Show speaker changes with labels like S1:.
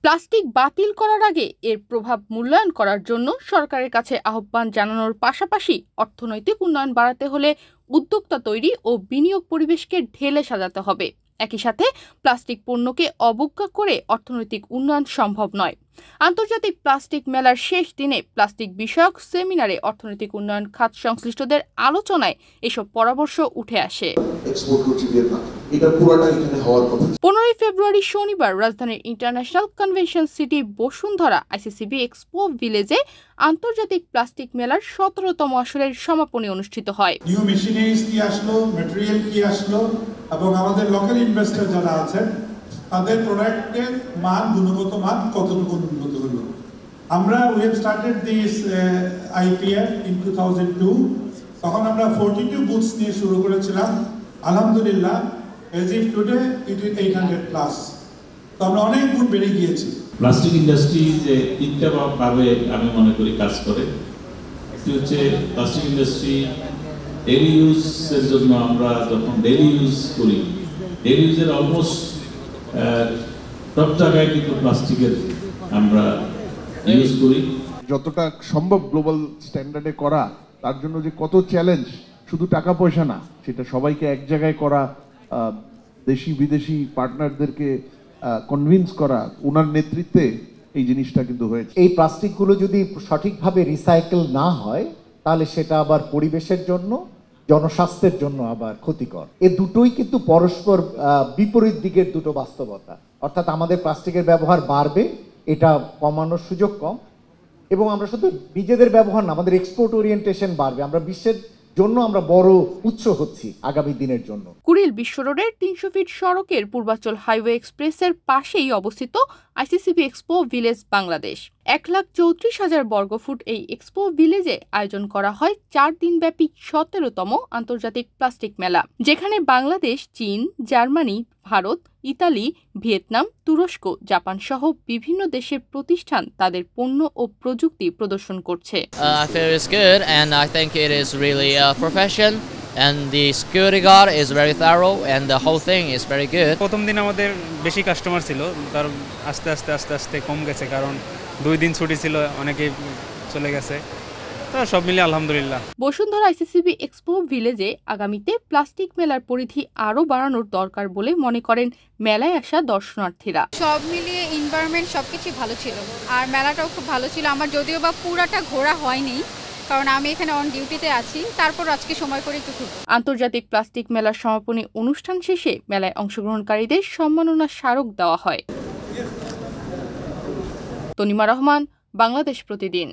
S1: Plastic বাতিল করার আগে এর প্রভাব মূল্যায়ন করার জন্য সরকারের কাছে আহ্বান জানানোর পাশাপাশি অর্থনৈতিক উন্নয়ন বাড়াতে হলে উদ্যোক্তা তৈরি ও বিনিয়োগ পরিবেশকে ঢেলে সাজাতে হবে। একই সাথে প্লাস্টিক পণ্যকে অবজ্ঞা করে অর্থনৈতিক উন্নয়ন সম্ভব নয়। আন্তর্জাতিক প্লাস্টিক মেলার শেষ দিনে প্লাস্টিক বিষয়ক সেমিনারে অর্থনৈতিক উন্নয়ন খাত সংশ্লিষ্টদের আলোচনায় এসব পরামর্শ উঠে আসে। 15 ফেব্রুয়ারি শনিবার রাজধানীর international convention city Bashundhara ICCB expo ভিলেজে আন্তর্জাতিক প্লাস্টিক মেলার 17তম আসরের সমাপনী অনুষ্ঠিত হয়।
S2: নিউ মেশিনারিজ কি আসলো, ম্যাটেরিয়াল কি আসলো এবং আমাদের লোকাল ইনভেস্টর যারা আছেন তাদের প্রোডাক্টের মান, গুণগত মান কতটুকু উন্নত হলো। আমরা we have started this IPF in 2002, তখন আমরা 42 বুথস নিয়ে শুরু করেছিলাম। আলহামদুলিল্লাহ as if today it is 800 plus, তো আমরা অনেক গুণ বেড়ে গিয়েছি।
S3: প্লাস্টিক ইন্ডাস্ট্রি যে তিনটা ভাবে আমি মনে করি কাজ করে। একটি হচ্ছে প্লাস্টিক ইন্ডাস্ট্রি ডেইলি ইউজের জন্য আমরা যখন ডেইলি ইউজ করি, ডেইলি ইউজের অলমোস্ট সব জায়গায় কিন্তু প্লাস্টিকের আমরা ইউজ করি।
S4: যতটা সম্ভব গ্লোবাল স্ট্যান্ডার্ডে করা, তার জন্য যে কত চ্যালেঞ্জ, শুধু টাকা পয়সা না, সেটা সবাইকে এক জায়গায় করা, দেশি বিদেশি পার্টনারদেরকে কনভিন্স করা, ওনার নেতৃত্বে এই জিনিসটা কিন্তু হয়েছে।
S5: এই প্লাস্টিকগুলো যদি সঠিকভাবে রিসাইকেল না হয় তাহলে সেটা আবার পরিবেশের জন্য, জনস্বাস্থ্যের জন্য আবার ক্ষতিকর। এ দুটোই কিন্তু পরস্পর বিপরীত দিকের দুটো বাস্তবতা। অর্থাৎ আমাদের প্লাস্টিকের ব্যবহার বাড়বে, এটা কমানোর সুযোগ কম, এবং আমরা শুধু নিজেদের ব্যবহার না, আমাদের এক্সপোর্ট ওরিয়েন্টেশন বাড়বে। আমরা বিশ্বের জন্য আমরা বড় উৎস হচ্ছি আগামী দিনের জন্য।
S1: কুড়িল বিশ্ব রোডের 300 ফিট সড়কের পূর্বাচল হাইওয়ে এক্সপ্রেসের পাশেই অবস্থিত আইসিসিবি এক্সপো ভিলেজ বাংলাদেশ। 1,34,000 বর্গফুট এই এক্সপো ভিলেজে আয়োজন করা হয় 4 দিনব্যাপী 17তম আন্তর্জাতিক প্লাস্টিক মেলা, যেখানে বাংলাদেশ, চীন, জার্মানি, ভারত, ইতালি, ভিয়েতনাম, তুরস্ক, জাপান সহ বিভিন্ন দেশের প্রতিষ্ঠান তাদের পণ্য ও প্রযুক্তি প্রদর্শন করছে।
S6: I feel it's good and I think it is really a profession and the security guard is very thorough and the whole thing is very good.
S7: প্রথম দিন আমাদের বেশি কাস্টমার ছিল, তার আস্তে আস্তে কম গেছে, কারণ 2 দিন ছুটি ছিল, অনেকেই চলে গেছে, তো সব মিলে আলহামদুলিল্লাহ।
S1: বসুন্ধরা আইসিসিবি এক্সপো ভিলেজে আগামীতে প্লাস্টিক মেলার পরিধি আরও বাড়ানোর দরকার বলে মনে করেন মেলায় আসা দর্শনার্থীরা।
S8: সব মিলিয়ে এনভায়রনমেন্ট সবকিছু ভালো ছিল, আর মেলাটাও খুব ভালো ছিল। আমার যদিও বা পুরাটা ঘোরা হয়নি, কারণ আমি এখানে অন ডিউটিতে আছি, তারপর আজকে সময় করে একটু ঘুরব।
S1: আন্তর্জাতিক প্লাস্টিক মেলার সমাপনী অনুষ্ঠান শেষে মেলায় অংশগ্রহণকারীদের সম্মাননা স্মারক দেওয়া হয়। তনিমা রহমান, বাংলাদেশ প্রতিদিন।